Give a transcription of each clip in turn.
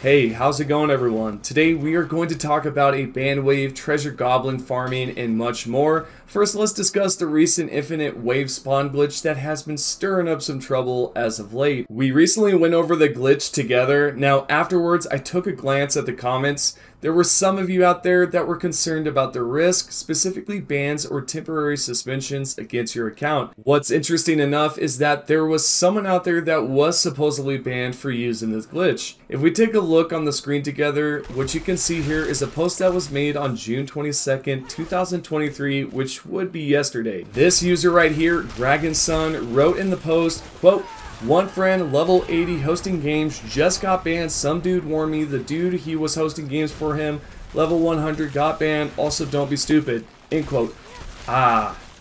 Hey, how's it going everyone? Today we are going to talk about a band wave, treasure goblin farming, and much more. First, let's discuss the recent infinite wave spawn glitch that has been stirring up some trouble as of late. We recently went over the glitch together. Now afterwards, I took a glance at the comments. There were some of you out there that were concerned about the risk, specifically bans or temporary suspensions against your account. What's interesting enough is that there was someone out there that was supposedly banned for using this glitch. If we take a look on the screen together, what you can see here is a post that was made on June 22nd, 2023, which would be yesterday. This user right here, Dragon Sun, wrote in the post, quote, "One friend, level 80, hosting games, just got banned. Some dude warned me the dude he was hosting games for him, level 100, got banned. Also, don't be stupid." End quote.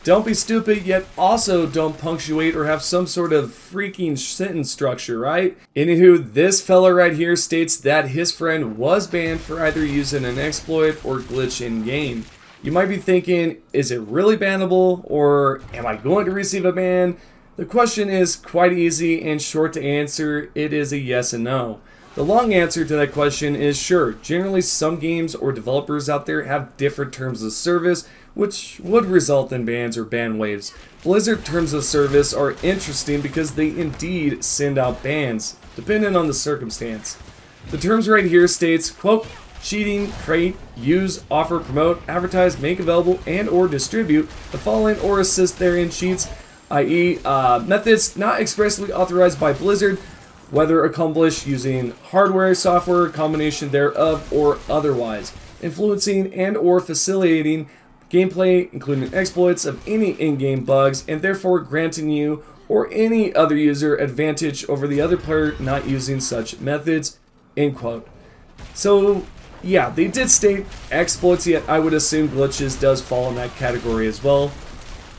Don't be stupid, yet also don't punctuate or have some sort of freaking sentence structure, right? Anywho, this fella right here states that his friend was banned for either using an exploit or glitch in game. You might be thinking, is it really bannable, or am I going to receive a ban? The question is quite easy and short to answer. It is a yes and no. The long answer to that question is sure. Generally, some games or developers out there have different terms of service, which would result in bans or ban waves. Blizzard terms of service are interesting because they indeed send out bans, depending on the circumstance. The terms right here states, quote, cheating, create, use, offer, promote, advertise, make available, and or distribute the following or assist therein cheats, i.e. Methods not expressly authorized by Blizzard, whether accomplished using hardware, software, combination thereof, or otherwise, influencing and or facilitating gameplay, including exploits of any in-game bugs, and therefore granting you or any other user advantage over the other player not using such methods, end quote. So yeah, they did state exploits, yet I would assume glitches does fall in that category as well.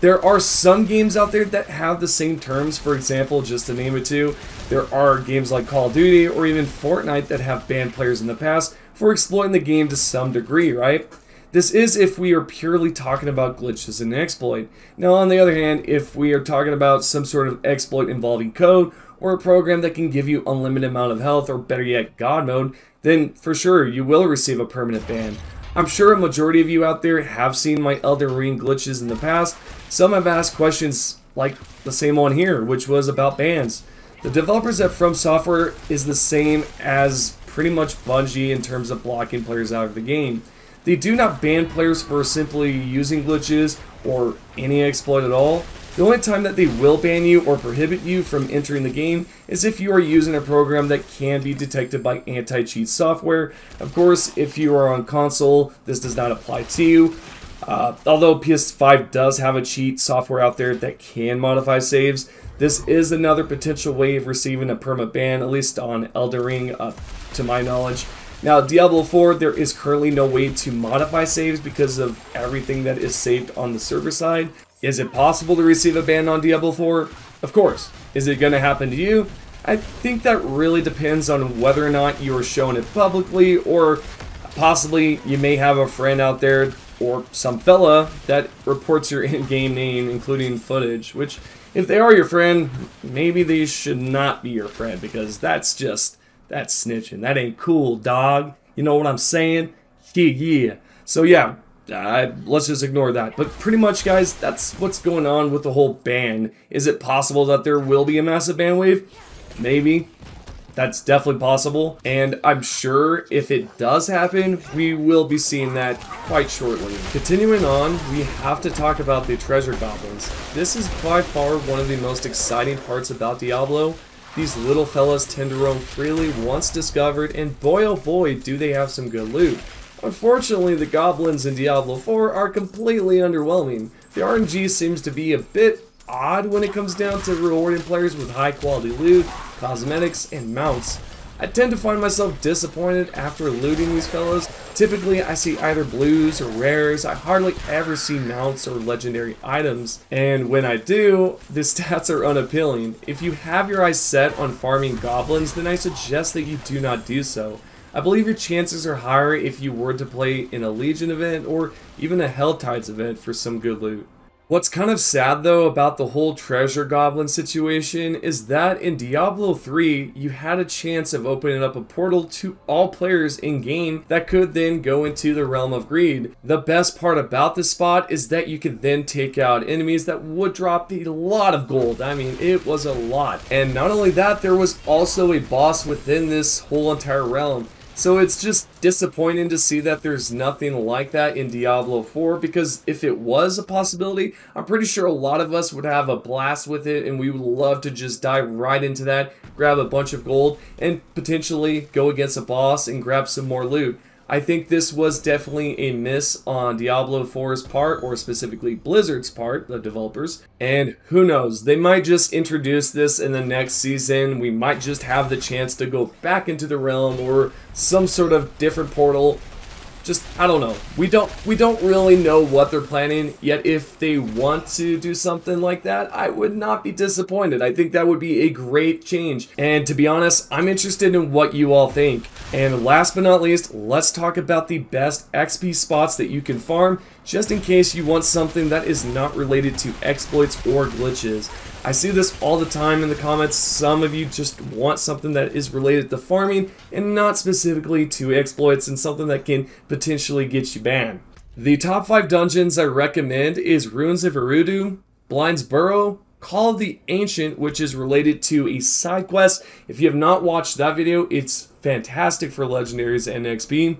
There are some games out there that have the same terms. For example, just to name a two, there are games like Call of Duty or even Fortnite that have banned players in the past for exploiting the game to some degree, right? This is if we are purely talking about glitches and exploit. Now, on the other hand, if we are talking about some sort of exploit involving code or a program that can give you unlimited amount of health, or better yet, God mode, then for sure you will receive a permanent ban. I'm sure a majority of you out there have seen my Elden Ring glitches in the past. Some have asked questions like the same one here, which was about bans. The developers at From Software is the same as pretty much Bungie in terms of blocking players out of the game. They do not ban players for simply using glitches or any exploit at all. The only time that they will ban you or prohibit you from entering the game is if you are using a program that can be detected by anti-cheat software. Of course, if you are on console, this does not apply to you. Although PS5 does have a cheat software out there that can modify saves, this is another potential way of receiving a perma ban, at least on Elden Ring, to my knowledge. Now, Diablo 4, there is currently no way to modify saves because of everything that is saved on the server side. Is it possible to receive a ban on Diablo 4? Of course. Is it going to happen to you? I think that really depends on whether or not you are showing it publicly, or possibly you may have a friend out there or some fella that reports your in-game name, including footage, which, if they are your friend, maybe they should not be your friend, because that's snitching. That ain't cool, dog. You know what I'm saying? Yeah. So yeah, let's just ignore that. But pretty much, guys, that's what's going on with the whole ban. Is it possible that there will be a massive ban wave? Maybe. That's definitely possible. And I'm sure if it does happen, we will be seeing that quite shortly. Continuing on, we have to talk about the treasure goblins. This is by far one of the most exciting parts about Diablo. These little fellas tend to roam freely once discovered, and boy oh boy do they have some good loot. Unfortunately, the goblins in Diablo 4 are completely underwhelming. The RNG seems to be a bit odd when it comes down to rewarding players with high quality loot, cosmetics, and mounts. I tend to find myself disappointed after looting these fellows. Typically, I see either blues or rares. I hardly ever see mounts or legendary items. And when I do, the stats are unappealing. If you have your eyes set on farming goblins, then I suggest that you do not do so. I believe your chances are higher if you were to play in a Legion event or even a Helltides event for some good loot. What's kind of sad though about the whole treasure goblin situation is that in Diablo 3 you had a chance of opening up a portal to all players in game that could then go into the realm of greed. The best part about this spot is that you could then take out enemies that would drop a lot of gold. I mean, it was a lot. And not only that, there was also a boss within this whole entire realm. So it's just disappointing to see that there's nothing like that in Diablo 4, because if it was a possibility, I'm pretty sure a lot of us would have a blast with it and we would love to just dive right into that, grab a bunch of gold, and potentially go against a boss and grab some more loot. I think this was definitely a miss on Diablo 4's part, or specifically Blizzard's part, the developers. And who knows, they might just introduce this in the next season. We might just have the chance to go back into the realm or some sort of different portal. Just, I don't know. We don't really know what they're planning, yet if they want to do something like that, I would not be disappointed. I think that would be a great change. And to be honest, I'm interested in what you all think. And last but not least, let's talk about the best XP spots that you can farm, just in case you want something that is not related to exploits or glitches. I see this all the time in the comments. Some of you just want something that is related to farming and not specifically to exploits, and something that can potentially get you banned. The top 5 dungeons I recommend is Ruins of Erudu, Blind's Burrow, Call of the Ancient, which is related to a side quest. If you have not watched that video, it's fantastic for legendaries and XP.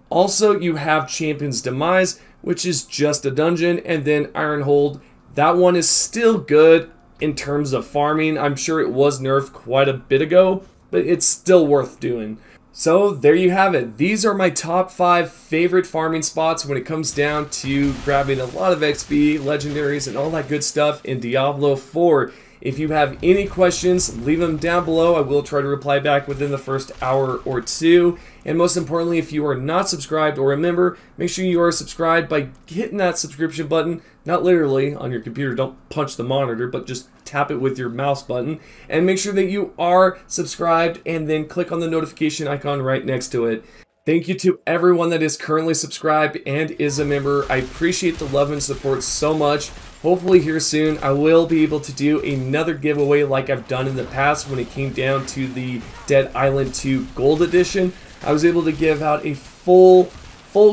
Also, you have Champion's Demise, which is just a dungeon, and then Ironhold. That one is still good in terms of farming. I'm sure it was nerfed quite a bit ago, but it's still worth doing. So there you have it. These are my top 5 favorite farming spots when it comes down to grabbing a lot of XP, legendaries, and all that good stuff in Diablo 4. If you have any questions, leave them down below. I will try to reply back within the first hour or two. And most importantly, if you are not subscribed or a member, make sure you are subscribed by hitting that subscription button. Not literally on your computer, don't punch the monitor, but just tap it with your mouse button. And make sure that you are subscribed, and then click on the notification icon right next to it. Thank you to everyone that is currently subscribed and is a member. I appreciate the love and support so much. Hopefully here soon I will be able to do another giveaway like I've done in the past when it came down to the Dead Island 2 Gold Edition. I was able to give out a full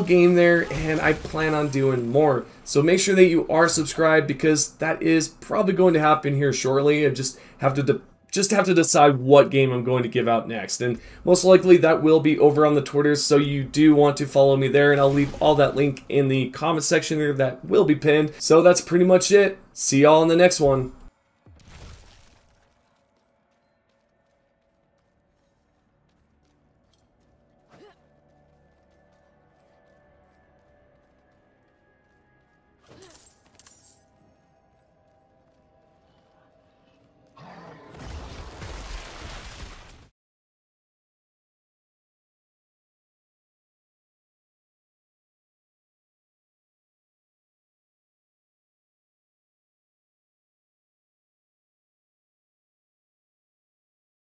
game there, and I plan on doing more. So make sure that you are subscribed, because that is probably going to happen here shortly. I just have to decide what game I'm going to give out next, and most likely that will be over on the Twitters, so you do want to follow me there, and I'll leave all that link in the comment section there that will be pinned. So that's pretty much it. See y'all in the next one.